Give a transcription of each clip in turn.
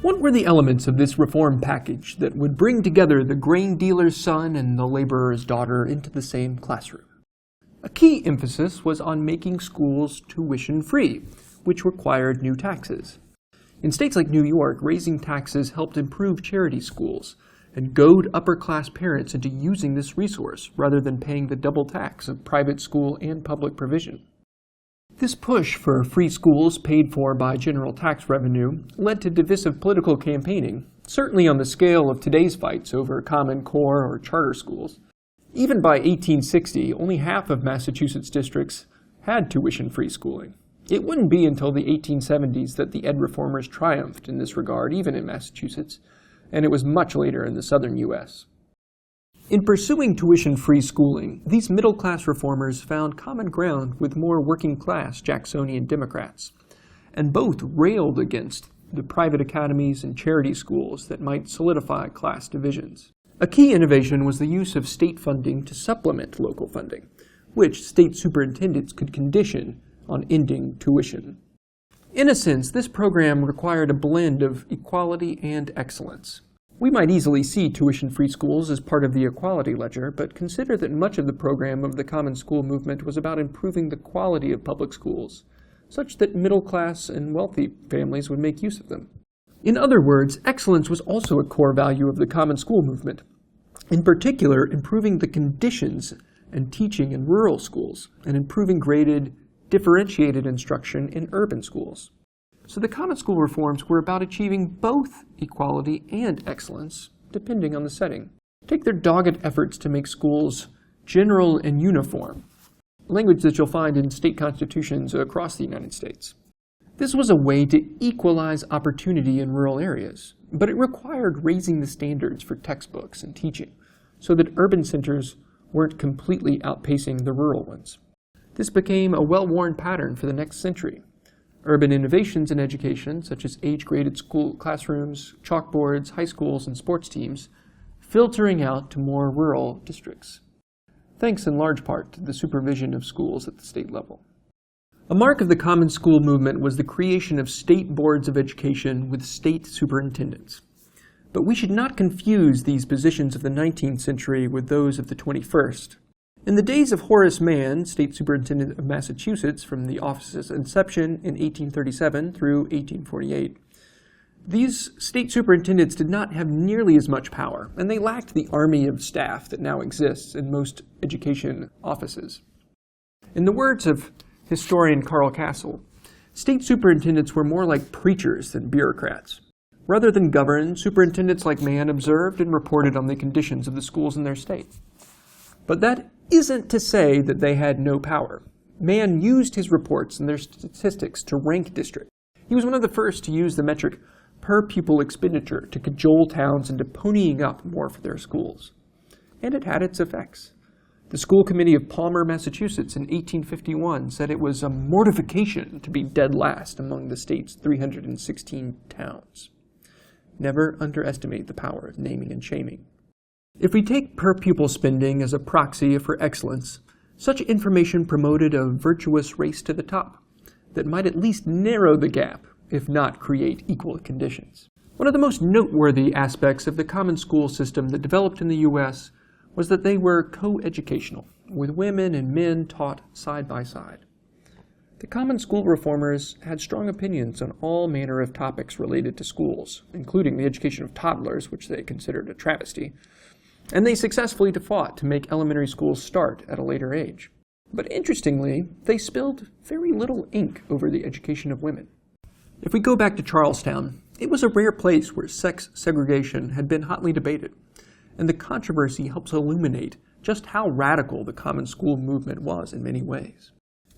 What were the elements of this reform package that would bring together the grain dealer's son and the laborer's daughter into the same classroom? A key emphasis was on making schools tuition-free, which required new taxes. In states like New York, raising taxes helped improve charity schools and goad upper-class parents into using this resource rather than paying the double tax of private school and public provision. This push for free schools paid for by general tax revenue led to divisive political campaigning, certainly on the scale of today's fights over Common Core or charter schools. Even by 1860, only half of Massachusetts districts had tuition-free schooling. It wouldn't be until the 1870s that the ed reformers triumphed in this regard, even in Massachusetts, and it was much later in the southern U.S. In pursuing tuition-free schooling, these middle-class reformers found common ground with more working-class Jacksonian Democrats, and both railed against the private academies and charity schools that might solidify class divisions. A key innovation was the use of state funding to supplement local funding, which state superintendents could condition on ending tuition. In a sense, this program required a blend of equality and excellence. We might easily see tuition-free schools as part of the equality ledger, but consider that much of the program of the Common School movement was about improving the quality of public schools, such that middle-class and wealthy families would make use of them. In other words, excellence was also a core value of the Common School movement, in particular improving the conditions and teaching in rural schools and improving graded, differentiated instruction in urban schools. So the Common School reforms were about achieving both equality and excellence, depending on the setting. Take their dogged efforts to make schools general and uniform, language that you'll find in state constitutions across the United States. This was a way to equalize opportunity in rural areas, but it required raising the standards for textbooks and teaching so that urban centers weren't completely outpacing the rural ones. This became a well-worn pattern for the next century. Urban innovations in education, such as age-graded school classrooms, chalkboards, high schools, and sports teams, filtering out to more rural districts, thanks in large part to the supervision of schools at the state level. A mark of the Common School movement was the creation of state boards of education with state superintendents. But we should not confuse these positions of the 19th century with those of the 21st. In the days of Horace Mann, State Superintendent of Massachusetts from the office's inception in 1837 through 1848, these state superintendents did not have nearly as much power, and they lacked the army of staff that now exists in most education offices. In the words of historian Carl Castle, state superintendents were more like preachers than bureaucrats. Rather than govern, superintendents like Mann observed and reported on the conditions of the schools in their state. But that isn't to say that they had no power. Mann used his reports and their statistics to rank districts. He was one of the first to use the metric per pupil expenditure to cajole towns into ponying up more for their schools. And it had its effects. The school committee of Palmer, Massachusetts in 1851 said it was a mortification to be dead last among the state's 316 towns. Never underestimate the power of naming and shaming. If we take per pupil spending as a proxy for excellence, such information promoted a virtuous race to the top that might at least narrow the gap, if not create equal conditions. One of the most noteworthy aspects of the Common School system that developed in the U.S. was that they were co-educational, with women and men taught side by side. The Common School reformers had strong opinions on all manner of topics related to schools, including the education of toddlers, which they considered a travesty, and they successfully fought to make elementary schools start at a later age. But interestingly, they spilled very little ink over the education of women. If we go back to Charlestown, it was a rare place where sex segregation had been hotly debated, and the controversy helps illuminate just how radical the Common School movement was in many ways.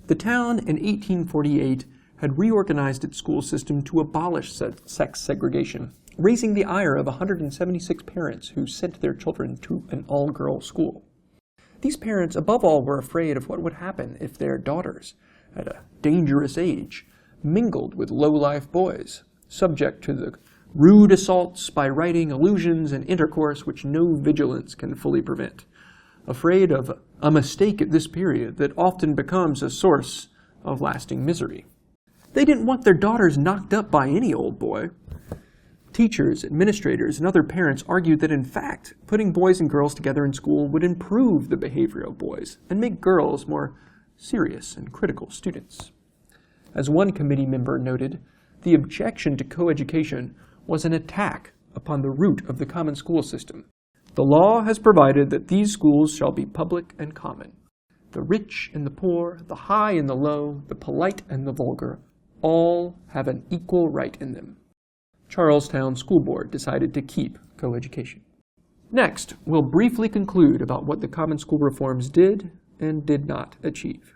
The town in 1848 had reorganized its school system to abolish sex segregation, raising the ire of 176 parents who sent their children to an all-girls school. These parents, above all, were afraid of what would happen if their daughters, at a dangerous age, mingled with low-life boys, subject to the rude assaults by writing allusions and intercourse which no vigilance can fully prevent, afraid of a mistake at this period that often becomes a source of lasting misery. They didn't want their daughters knocked up by any old boy. Teachers, administrators, and other parents argued that, in fact, putting boys and girls together in school would improve the behavior of boys and make girls more serious and critical students. As one committee member noted, the objection to coeducation was an attack upon the root of the common school system. The law has provided that these schools shall be public and common. The rich and the poor, the high and the low, the polite and the vulgar, all have an equal right in them. Charlestown School Board decided to keep coeducation. Next, we'll briefly conclude about what the common school reforms did and did not achieve.